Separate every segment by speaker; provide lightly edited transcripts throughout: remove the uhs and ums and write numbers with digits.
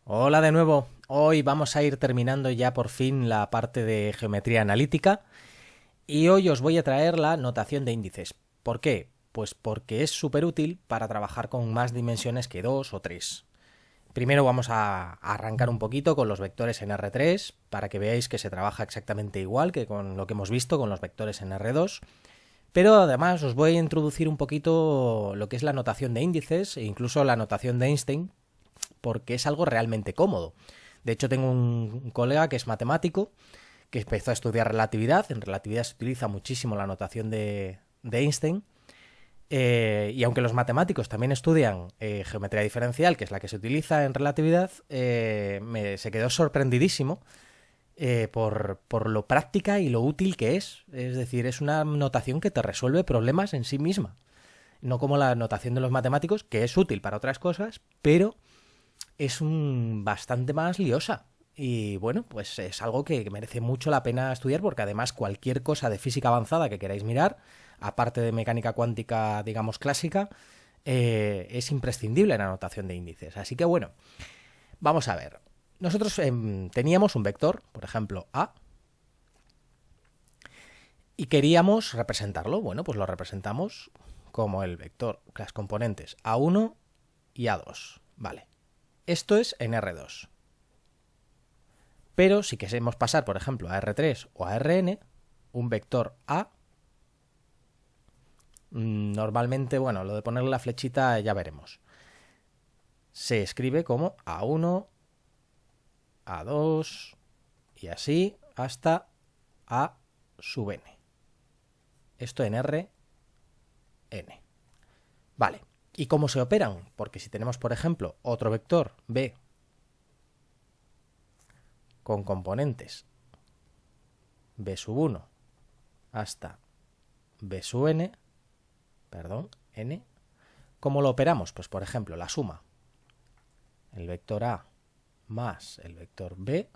Speaker 1: Hola de nuevo. Hoy vamos a ir terminando ya por fin la parte de geometría analítica y hoy os voy a traer la notación de índices. ¿Por qué? Pues porque es súper útil para trabajar con más dimensiones que dos o tres. Primero vamos a arrancar un poquito con los vectores en R3 para que veáis que se trabaja exactamente igual que con lo que hemos visto con los vectores en R2. Pero además os voy a introducir un poquito lo que es la notación de índices e incluso la notación de Einstein, porque es algo realmente cómodo. De hecho, tengo un colega que es matemático, que empezó a estudiar relatividad. En relatividad se utiliza muchísimo la notación de Einstein. Y aunque los matemáticos también estudian geometría diferencial, que es la que se utiliza en relatividad, se quedó sorprendidísimo por lo práctica y lo útil que es. Es decir, es una notación que te resuelve problemas en sí misma. No como la notación de los matemáticos, que es útil para otras cosas, pero es bastante más liosa. Y bueno, pues es algo que merece mucho la pena estudiar porque además cualquier cosa de física avanzada que queráis mirar, aparte de mecánica cuántica, digamos, clásica, es imprescindible la notación de índices. Así que bueno, vamos a ver. Nosotros teníamos un vector, por ejemplo, A, y queríamos representarlo. Bueno, pues lo representamos como el vector, las componentes A1 y A2. Vale. Esto es en R2. Pero si queremos pasar, por ejemplo, a R3 o a Rn, un vector A, normalmente, bueno, lo de ponerle la flechita ya veremos. Se escribe como A1, A2 y así hasta A sub n. Esto en Rn. Vale. ¿Y cómo se operan? Porque si tenemos, por ejemplo, otro vector B con componentes B sub 1 hasta B sub n, perdón, n, ¿cómo lo operamos? Pues por ejemplo, la suma, el vector A más el vector B.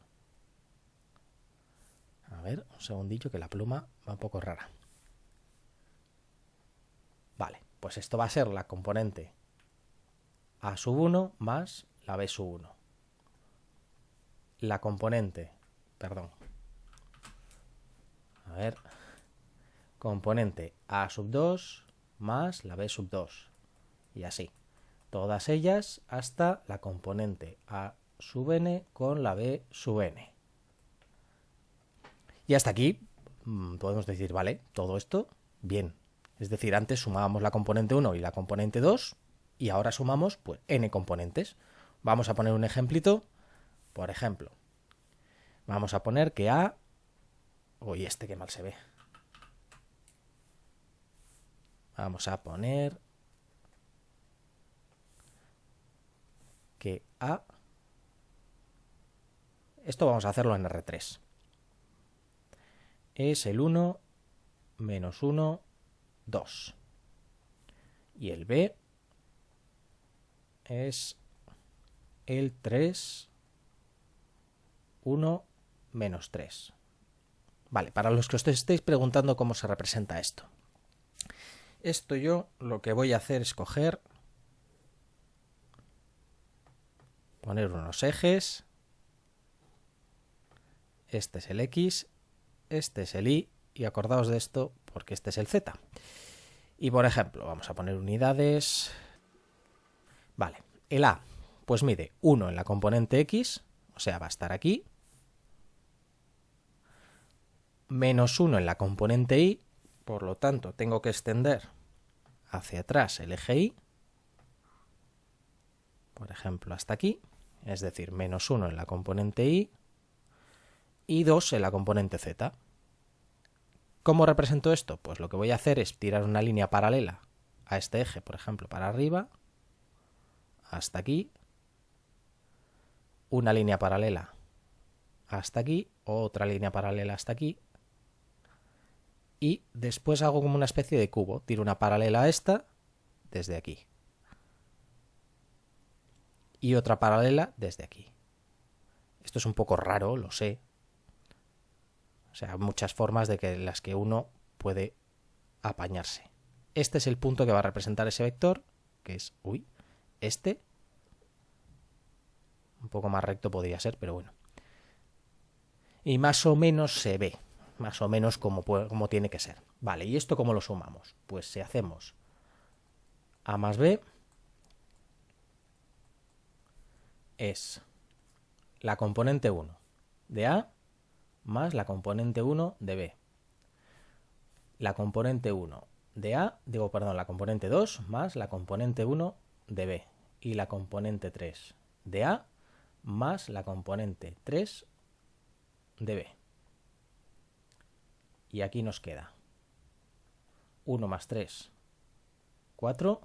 Speaker 1: A ver, un segundillo que la pluma va un poco rara. Vale, pues esto va a ser la componente A sub 1 más la B sub 1. La componente, perdón, a ver, componente A sub 2 más la B sub 2. Y así. Todas ellas hasta la componente A sub n con la B sub n. Y hasta aquí podemos decir, vale, todo esto bien. Es decir, antes sumábamos la componente 1 y la componente 2 y ahora sumamos pues n componentes. Vamos a poner un ejemplito. Por ejemplo, vamos a poner que A... Uy, este que mal se ve. Vamos a poner que A... Esto vamos a hacerlo en R3. Es el 1 menos 1, 2. Y el B es el 3, 1, menos 3. Vale, para los que os estéis preguntando cómo se representa esto. Esto yo lo que voy a hacer es coger, poner unos ejes. Este es el X, este es el Y, y acordaos de esto porque este es el Z. Y por ejemplo, vamos a poner unidades. Vale, el A, pues mide 1 en la componente X, o sea, va a estar aquí. Menos 1 en la componente Y, por lo tanto, tengo que extender hacia atrás el eje Y. Por ejemplo, hasta aquí. Es decir, menos 1 en la componente Y y 2 en la componente Z. ¿Cómo represento esto? Pues lo que voy a hacer es tirar una línea paralela a este eje, por ejemplo, para arriba, hasta aquí, una línea paralela hasta aquí, otra línea paralela hasta aquí, y después hago como una especie de cubo, tiro una paralela a esta desde aquí, y otra paralela desde aquí. Esto es un poco raro, lo sé. O sea, muchas formas de las que uno puede apañarse. Este es el punto que va a representar ese vector, que es, este. Un poco más recto podría ser, pero bueno. Y más o menos se ve, más o menos como tiene que ser. Vale, ¿y esto cómo lo sumamos? Pues si hacemos A más B es la componente 1 de A más la componente 1 de B. La componente 1 de A, la componente 2 más la componente 1 de B. Y la componente 3 de A más la componente 3 de B. Y aquí nos queda 1 más 3, 4,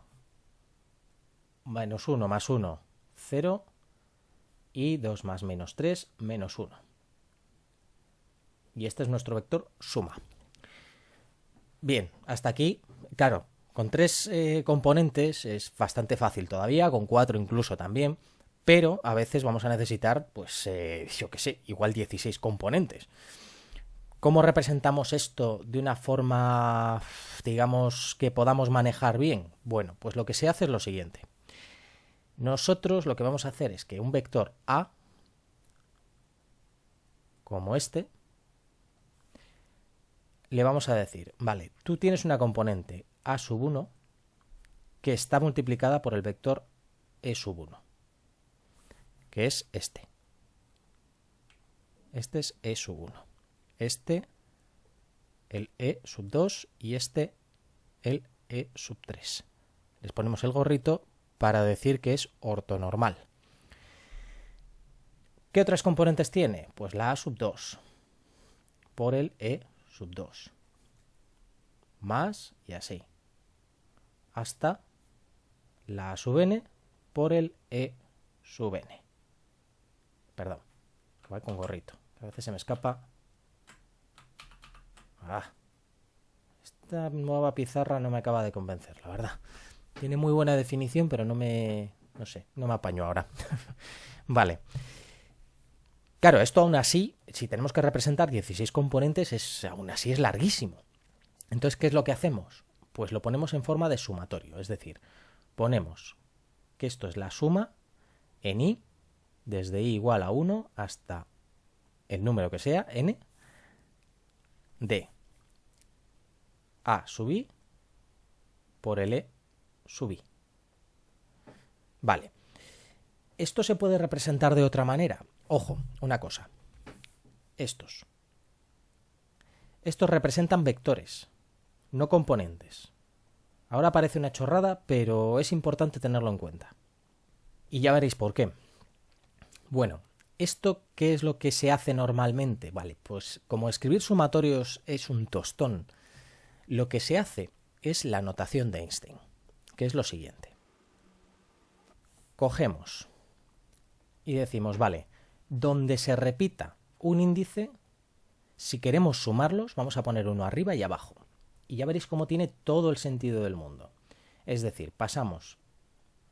Speaker 1: menos 1 más 1, 0, y 2 más menos 3, menos 1. Y este es nuestro vector suma. Bien, hasta aquí, claro, con 3 componentes es bastante fácil todavía, con 4 incluso también, pero a veces vamos a necesitar, pues, yo qué sé, igual 16 componentes. ¿Cómo representamos esto de una forma, digamos, que podamos manejar bien? Bueno, pues lo que se hace es lo siguiente. Nosotros lo que vamos a hacer es que un vector A, como este, le vamos a decir, vale, tú tienes una componente A sub 1 que está multiplicada por el vector E sub 1, que es este. Este es E sub 1. Este, el E sub 2 y este, el E sub 3. Les ponemos el gorrito para decir que es ortonormal. ¿Qué otras componentes tiene? Pues la A sub 2 por el E sub 2. Más y así. Hasta la A sub n por el E sub n. Perdón, va con gorrito. A veces se me escapa. Esta nueva pizarra no me acaba de convencer, la verdad. Tiene muy buena definición, pero no me apaño ahora. Vale. Claro, esto aún así, si tenemos que representar 16 componentes, aún así es larguísimo. Entonces, ¿qué es lo que hacemos? Pues lo ponemos en forma de sumatorio, es decir, ponemos que esto es la suma en i, desde i igual a 1 hasta el número que sea, n, de a sub i por el e sub i. Vale. ¿Esto se puede representar de otra manera? Ojo, una cosa. Estos representan vectores, no componentes. Ahora parece una chorrada, pero es importante tenerlo en cuenta. Y ya veréis por qué. Bueno, ¿esto qué es lo que se hace normalmente? Vale, pues como escribir sumatorios es un tostón, lo que se hace es la notación de Einstein, que es lo siguiente. Cogemos y decimos, vale, donde se repita un índice, si queremos sumarlos, vamos a poner uno arriba y abajo. Y ya veréis cómo tiene todo el sentido del mundo. Es decir, pasamos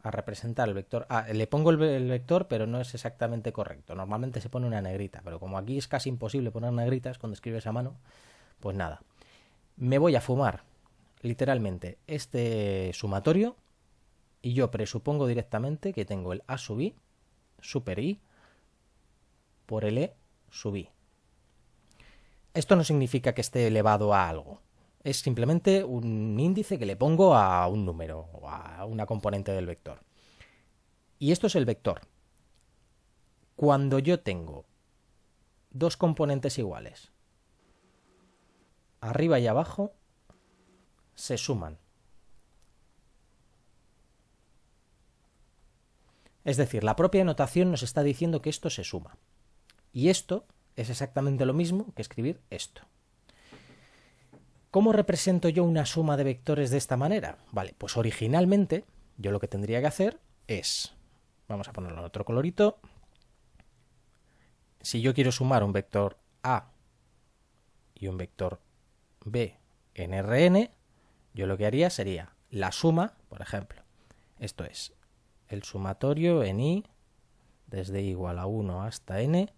Speaker 1: a representar el vector A. Le pongo el vector, pero no es exactamente correcto. Normalmente se pone una negrita, pero como aquí es casi imposible poner negritas cuando escribes a mano, pues nada. Me voy a fumar, literalmente, este sumatorio y yo presupongo directamente que tengo el A sub i super i por el e sub i. Esto no significa que esté elevado a algo. Es simplemente un índice que le pongo a un número o a una componente del vector. Y esto es el vector. Cuando yo tengo dos componentes iguales, arriba y abajo, se suman. Es decir, la propia notación nos está diciendo que esto se suma. Y esto es exactamente lo mismo que escribir esto. ¿Cómo represento yo una suma de vectores de esta manera? Vale, pues originalmente yo lo que tendría que hacer es, vamos a ponerlo en otro colorito, si yo quiero sumar un vector A y un vector B en Rn, yo lo que haría sería la suma, por ejemplo, esto es el sumatorio en i desde i igual a 1 hasta n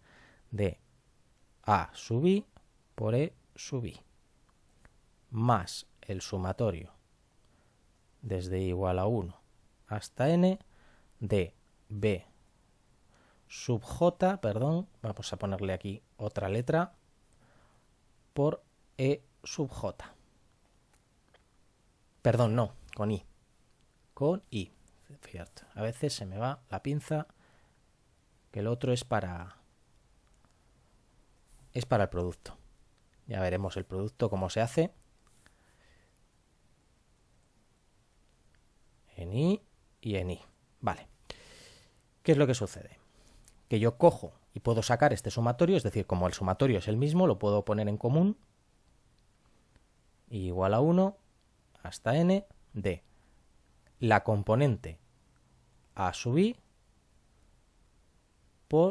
Speaker 1: de A sub i por e sub i más el sumatorio desde i igual a 1 hasta n de b sub j, perdón, vamos a ponerle aquí otra letra, por e sub j. Perdón, no, con i. Con i. Fíjate, a veces se me va la pinza, que el otro es para el producto. Ya veremos el producto cómo se hace. En i y en i. Vale. ¿Qué es lo que sucede? Que yo cojo y puedo sacar este sumatorio, es decir, como el sumatorio es el mismo, lo puedo poner en común. Igual a 1 hasta n de la componente a sub i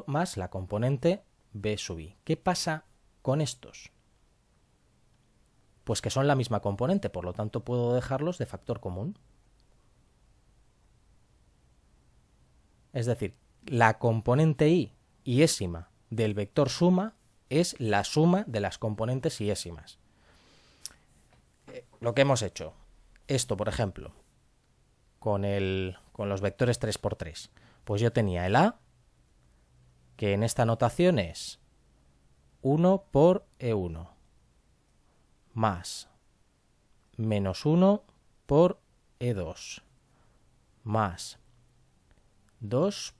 Speaker 1: más la componente b sub i. ¿Qué pasa con estos? Pues que son la misma componente, por lo tanto puedo dejarlos de factor común. Es decir, la componente iésima del vector suma es la suma de las componentes iésimas. Lo que hemos hecho, esto por ejemplo, con los vectores 3×3, pues yo tenía el a, que en esta notación es 1 por e1, más menos 1 por e2, más 2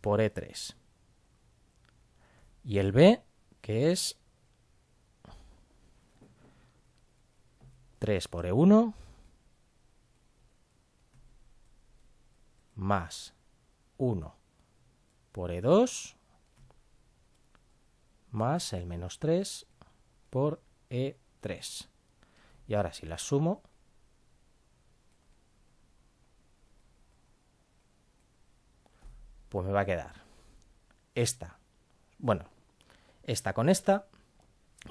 Speaker 1: por e3. Y el b, que es 3 por e1 más 1 por e2 más el menos 3 por e3. Y ahora si las sumo, pues me va a quedar esta, bueno, esta con esta,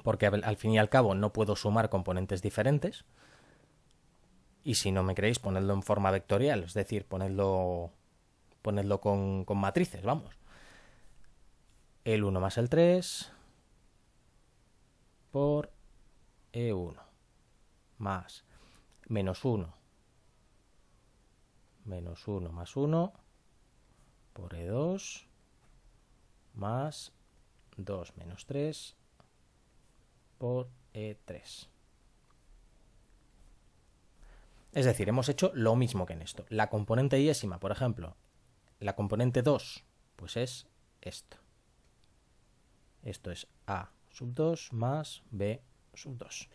Speaker 1: porque al fin y al cabo no puedo sumar componentes diferentes. Y si no me creéis, ponedlo en forma vectorial, es decir, ponedlo con matrices, vamos. El 1 más el 3 por e1 más menos 1 más 1 por e2 más 2 menos 3 por e3. Es decir, hemos hecho lo mismo que en esto. La componente iésima, por ejemplo, la componente 2, pues es esto. Esto es a sub 2 más b sub 2.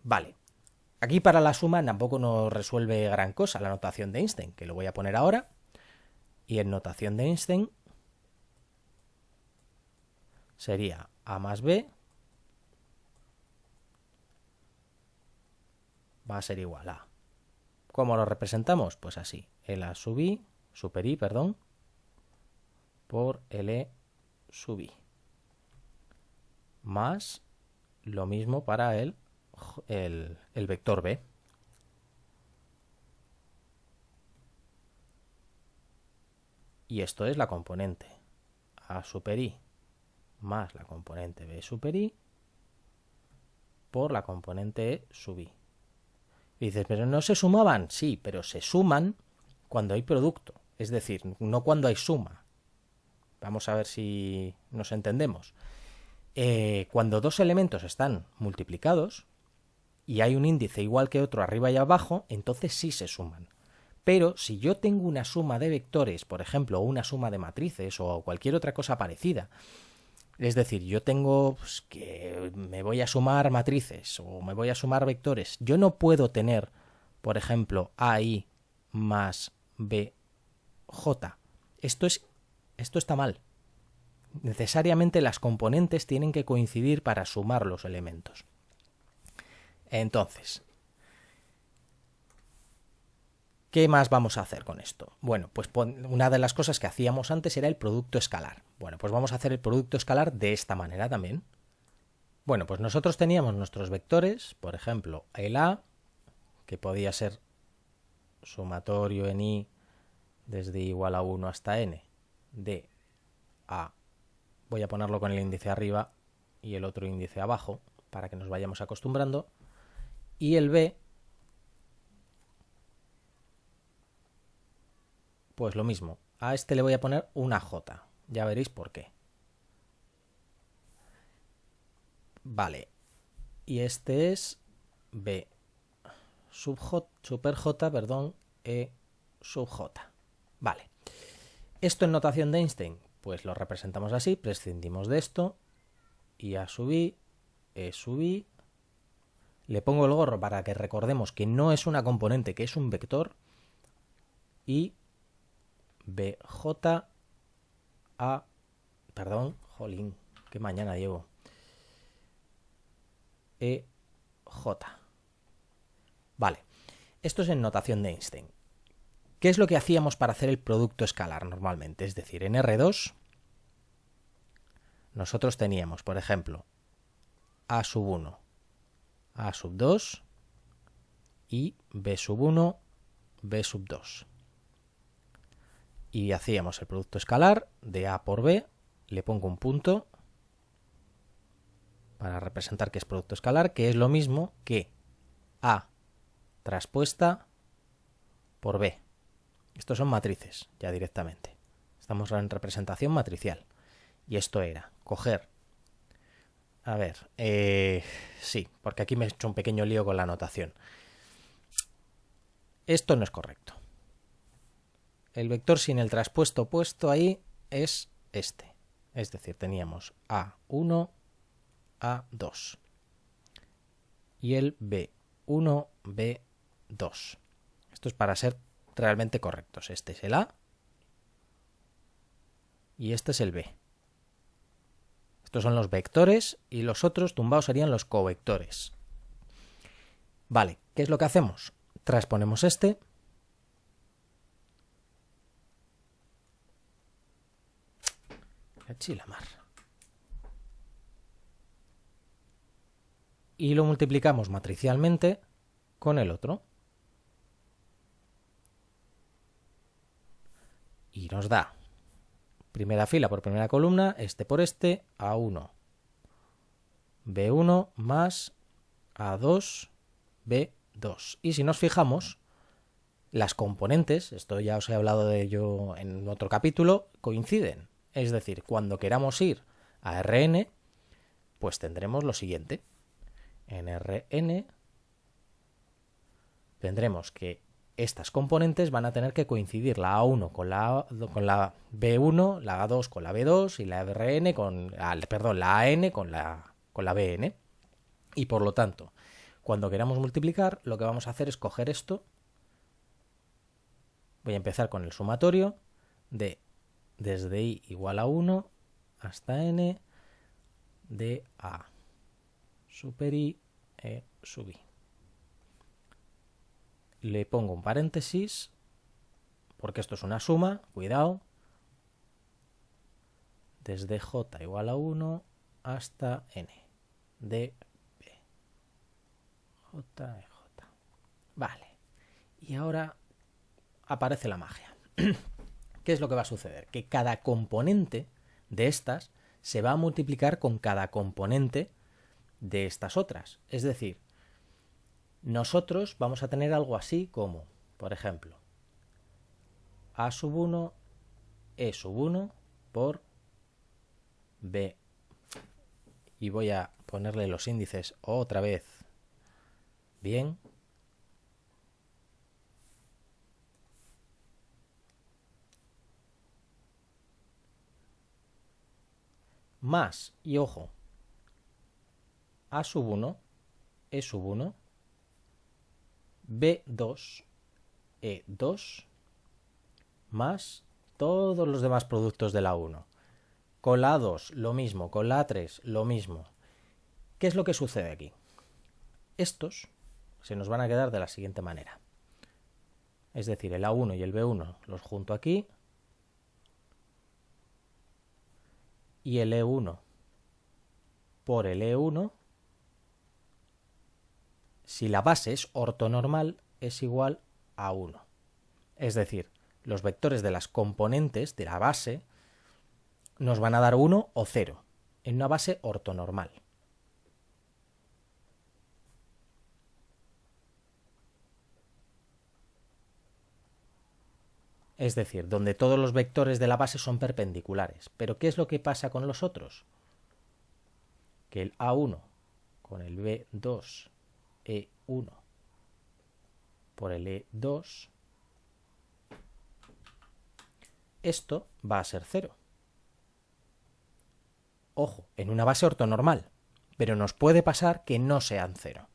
Speaker 1: Vale. Aquí para la suma tampoco nos resuelve gran cosa la notación de Einstein, que lo voy a poner ahora. Y en notación de Einstein sería a más b va a ser igual a. ¿Cómo lo representamos? Pues así. El a sub i, super i, perdón, por el e sub i. Más lo mismo para el vector b. Y esto es la componente a super i más la componente b super i por la componente e sub i. Y dices, ¿pero no se sumaban? Sí, pero se suman cuando hay producto. Es decir, no cuando hay suma. Vamos a ver si nos entendemos. Cuando dos elementos están multiplicados y hay un índice igual que otro arriba y abajo, entonces sí se suman. Pero si yo tengo una suma de vectores, por ejemplo, o una suma de matrices o cualquier otra cosa parecida, es decir, yo tengo que me voy a sumar matrices o me voy a sumar vectores, yo no puedo tener, por ejemplo, AI más BJ. Esto está mal. Necesariamente las componentes tienen que coincidir para sumar los elementos. Entonces, ¿qué más vamos a hacer con esto? Bueno, pues una de las cosas que hacíamos antes era el producto escalar. Bueno, pues vamos a hacer el producto escalar de esta manera también. Bueno, pues nosotros teníamos nuestros vectores, por ejemplo, el A, que podía ser sumatorio en I desde igual a 1 hasta n de A. Voy a ponerlo con el índice arriba y el otro índice abajo para que nos vayamos acostumbrando. Y el B, pues lo mismo. A este le voy a poner una J, Ya veréis por qué. Vale. Y este es B sub J, super J, perdón, E sub J. Vale. ¿Esto en notación de Einstein? Pues lo representamos así, prescindimos de esto, y A sub I, E sub I. Le pongo el gorro para que recordemos que no es una componente, que es un vector, y BJ A, perdón, jolín, qué mañana llevo, EJ. Vale, esto es en notación de Einstein. ¿Qué es lo que hacíamos para hacer el producto escalar normalmente? Es decir, en R2 nosotros teníamos, por ejemplo, A sub 1, A sub 2 y B sub 1, B sub 2. Y hacíamos el producto escalar de A por B, le pongo un punto para representar que es producto escalar, que es lo mismo que A traspuesta por B. Estos son matrices, ya directamente. Estamos en representación matricial. Y esto era coger... A ver, sí, porque aquí me he hecho un pequeño lío con la anotación. Esto no es correcto. El vector sin el traspuesto puesto ahí es este. Es decir, teníamos A1, A2. Y el B1, B2. Esto es para ser realmente correctos. Este es el A y este es el B. Estos son los vectores y los otros tumbados serían los covectores. Vale, ¿qué es lo que hacemos? Transponemos este. Chilamar. Y lo multiplicamos matricialmente con el otro. Y nos da primera fila por primera columna, este por este, A1, B1 más A2, B2. Y si nos fijamos, las componentes, esto ya os he hablado de ello en otro capítulo, coinciden. Es decir, cuando queramos ir a Rn, pues tendremos lo siguiente. En Rn tendremos que estas componentes van a tener que coincidir la A1 con la B1, la A2 con la B2 y la Rn con, la AN con la Bn. Y por lo tanto, cuando queramos multiplicar, lo que vamos a hacer es coger esto. Voy a empezar con el sumatorio de desde I igual a 1 hasta N de A super I E sub I. Le pongo un paréntesis porque esto es una suma, cuidado, desde J igual a 1 hasta N de B. J, E, J. Vale. Y ahora aparece la magia. ¿Qué es lo que va a suceder? Que cada componente de estas se va a multiplicar con cada componente de estas otras. Es decir, nosotros vamos a tener algo así como, por ejemplo, A sub 1, E sub 1 por B. Y voy a ponerle los índices otra vez bien. Más, y ojo, A sub 1, E sub 1, B2, E2, más todos los demás productos de la 1. Con la A2 lo mismo, con la A3 lo mismo. ¿Qué es lo que sucede aquí? Estos se nos van a quedar de la siguiente manera. Es decir, el A1 y el B1 los junto aquí. Y el E1 por el E1, si la base es ortonormal, es igual a 1. Es decir, los vectores de las componentes de la base nos van a dar 1 o 0 en una base ortonormal. Es decir, donde todos los vectores de la base son perpendiculares. Pero ¿qué es lo que pasa con los otros? Que el A1 con el B2, E1 por el E2, esto va a ser 0. Ojo, en una base ortonormal, pero nos puede pasar que no sean 0.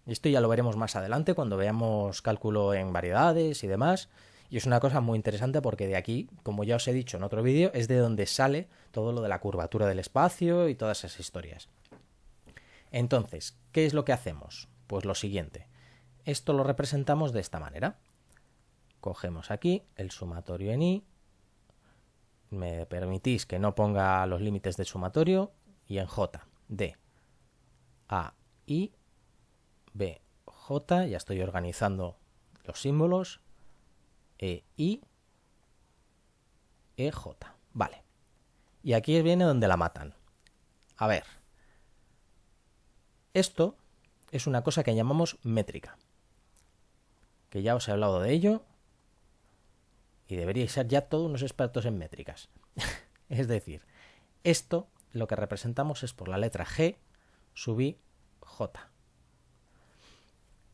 Speaker 1: Esto ya lo veremos más adelante cuando veamos cálculo en variedades y demás. Y es una cosa muy interesante porque de aquí, como ya os he dicho en otro vídeo, es de donde sale todo lo de la curvatura del espacio y todas esas historias. Entonces, ¿qué es lo que hacemos? Pues lo siguiente. Esto lo representamos de esta manera. Cogemos aquí el sumatorio en I. Me permitís que no ponga los límites del sumatorio. Y en J, de A, I, B, J. Ya estoy organizando los símbolos. E, I, E, J. Vale. Y aquí viene donde la matan. A ver. Esto es una cosa que llamamos métrica. Que ya os he hablado de ello. Y deberíais ser ya todos unos expertos en métricas. Es decir, esto lo que representamos es por la letra G sub I, J.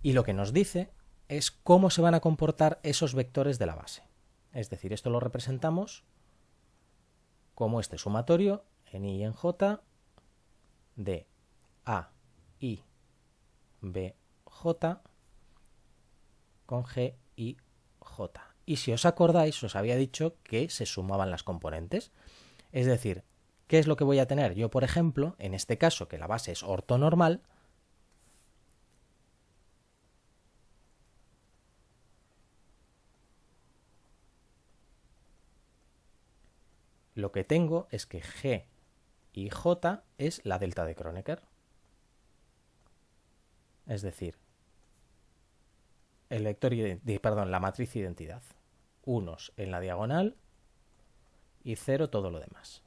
Speaker 1: Y lo que nos dice es cómo se van a comportar esos vectores de la base. Es decir, esto lo representamos como este sumatorio en I y en J de A, I, B, J con G, I, J. Y si os acordáis, os había dicho que se sumaban las componentes. Es decir, ¿qué es lo que voy a tener? Yo, por ejemplo, en este caso, que la base es ortonormal, lo que tengo es que G y J es la delta de Kronecker. Es decir, el vector la matriz identidad. Unos en la diagonal y 0 todo lo demás.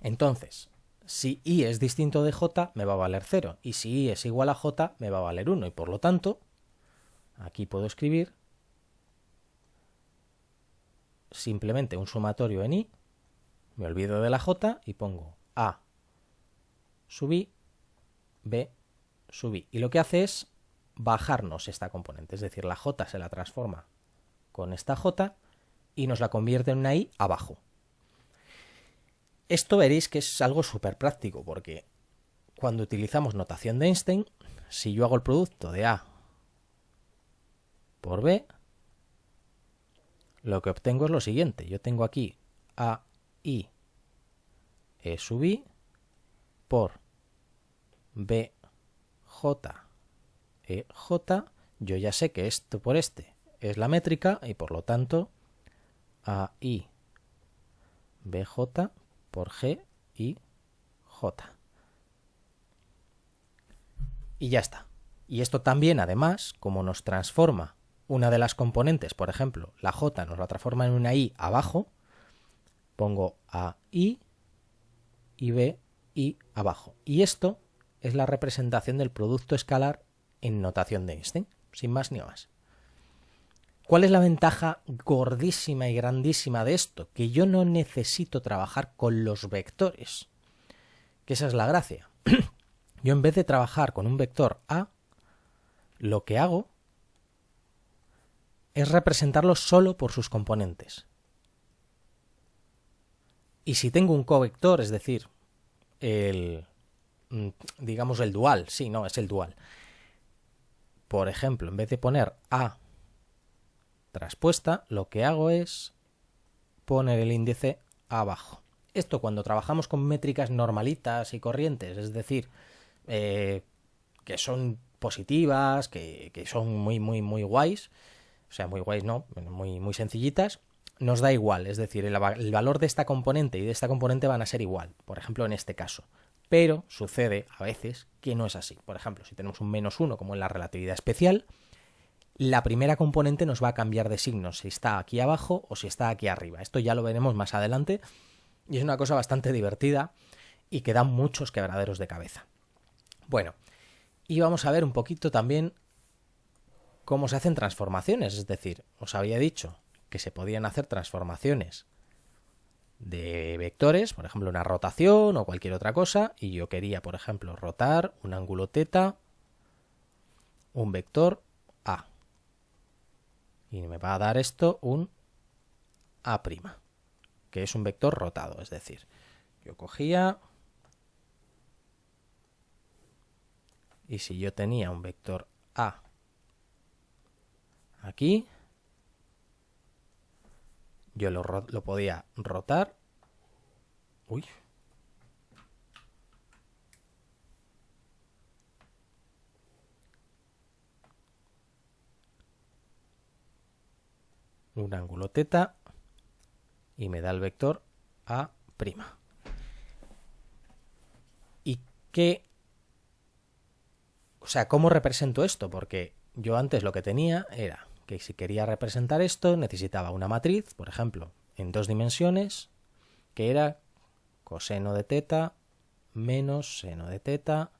Speaker 1: Entonces, si I es distinto de J, me va a valer 0. Y si I es igual a J, me va a valer 1. Y por lo tanto, aquí puedo escribir simplemente un sumatorio en I, me olvido de la J y pongo A sub I, B sub I. Y lo que hace es bajarnos esta componente, es decir, la J se la transforma con esta J y nos la convierte en una I abajo. Esto veréis que es algo súper práctico porque cuando utilizamos notación de Einstein, si yo hago el producto de A por B, lo que obtengo es lo siguiente. Yo tengo aquí A, I, E sub I por B, J, E, J. Yo ya sé que esto por este es la métrica y por lo tanto A, I, B, J por G, I, J. Y ya está. Y esto también, además, como nos transforma una de las componentes, por ejemplo, la J nos la transforma en una I abajo, pongo A, I y B, I abajo. Y esto es la representación del producto escalar en notación de Einstein, sin más ni más. ¿Cuál es la ventaja gordísima y grandísima de esto? Que yo no necesito trabajar con los vectores. Que esa es la gracia. Yo en vez de trabajar con un vector A, lo que hago es representarlo solo por sus componentes. Y si tengo un covector, es decir, digamos el dual, sí, no, es el dual. Por ejemplo, en vez de poner A traspuesta, lo que hago es poner el índice abajo. Esto cuando trabajamos con métricas normalitas y corrientes, es decir, que son positivas, que son muy guays, o sea, muy guays no, muy sencillitas, nos da igual, es decir, el valor de esta componente y de esta componente van a ser igual, por ejemplo, en este caso. Pero sucede a veces que no es así. Por ejemplo, si tenemos un -1 como en la relatividad especial, la primera componente nos va a cambiar de signo, si está aquí abajo o si está aquí arriba. Esto ya lo veremos más adelante y es una cosa bastante divertida y que da muchos quebraderos de cabeza. Bueno, y vamos a ver un poquito también cómo se hacen transformaciones. Es decir, os había dicho que se podían hacer transformaciones de vectores, por ejemplo una rotación o cualquier otra cosa, y yo quería, por ejemplo, rotar un ángulo θ, un vector A. Y me va a dar esto un A', que es un vector rotado. Es decir, yo cogía, y si yo tenía un vector A aquí, yo lo podía rotar. Uy. Un ángulo θ y me da el vector A'. ¿Y qué? O sea, ¿cómo represento esto? Porque yo antes lo que tenía era que si quería representar esto necesitaba una matriz, por ejemplo, en 2 dimensiones, que era coseno de θ menos seno de θ.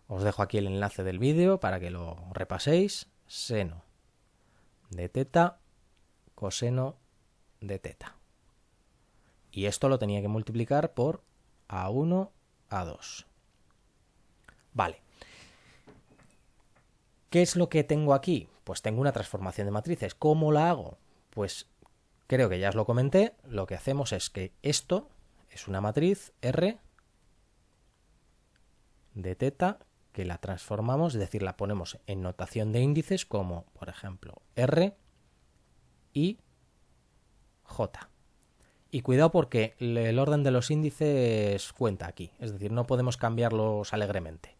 Speaker 1: Os dejo aquí el enlace del vídeo para que lo repaséis. Seno de θ, coseno de θ. Y esto lo tenía que multiplicar por A1, A2. Vale. ¿Qué es lo que tengo aquí? Pues tengo una transformación de matrices. ¿Cómo la hago? Pues creo que ya os lo comenté. Lo que hacemos es que esto es una matriz R de θ que la transformamos, es decir, la ponemos en notación de índices como, por ejemplo, R y J. Y cuidado porque el orden de los índices cuenta aquí. Es decir, no podemos cambiarlos alegremente.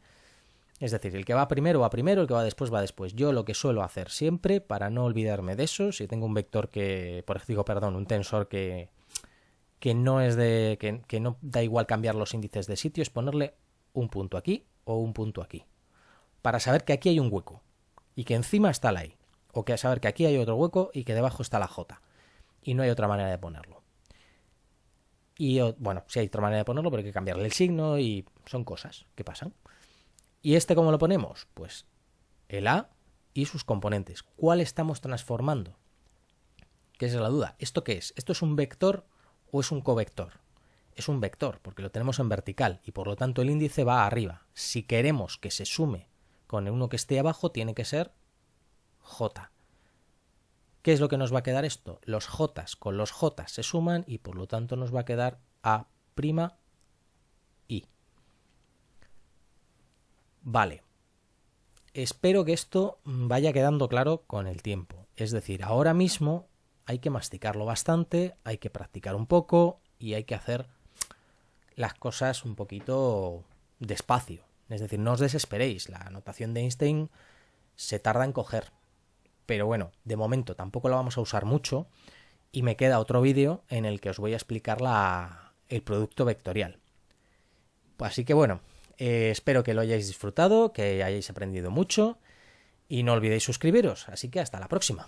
Speaker 1: Es decir, el que va primero, el que va después, va después. Yo lo que suelo hacer siempre, para no olvidarme de eso, si tengo un vector un tensor que no es que no da igual cambiar los índices de sitio, es ponerle un punto aquí o un punto aquí. Para saber que aquí hay un hueco y que encima está la I. O que saber que aquí hay otro hueco y que debajo está la J. Y no hay otra manera de ponerlo. Y bueno, sí hay otra manera de ponerlo, pero hay que cambiarle el signo y son cosas que pasan. ¿Y este cómo lo ponemos? Pues el A y sus componentes. ¿Cuál estamos transformando? Que esa es la duda. ¿Esto qué es? ¿Esto es un vector o es un covector? Es un vector porque lo tenemos en vertical y por lo tanto el índice va arriba. Si queremos que se sume con uno que esté abajo, tiene que ser J. ¿Qué es lo que nos va a quedar esto? Los J con los J se suman y por lo tanto nos va a quedar A'. Vale, espero que esto vaya quedando claro con el tiempo. Es decir, ahora mismo hay que masticarlo bastante, hay que practicar un poco y hay que hacer las cosas un poquito despacio. Es decir, no os desesperéis, la notación de Einstein se tarda en coger. Pero bueno, de momento tampoco la vamos a usar mucho y me queda otro vídeo en el que os voy a explicar el producto vectorial. Así que bueno, espero que lo hayáis disfrutado, que hayáis aprendido mucho y no olvidéis suscribiros. Así que hasta la próxima.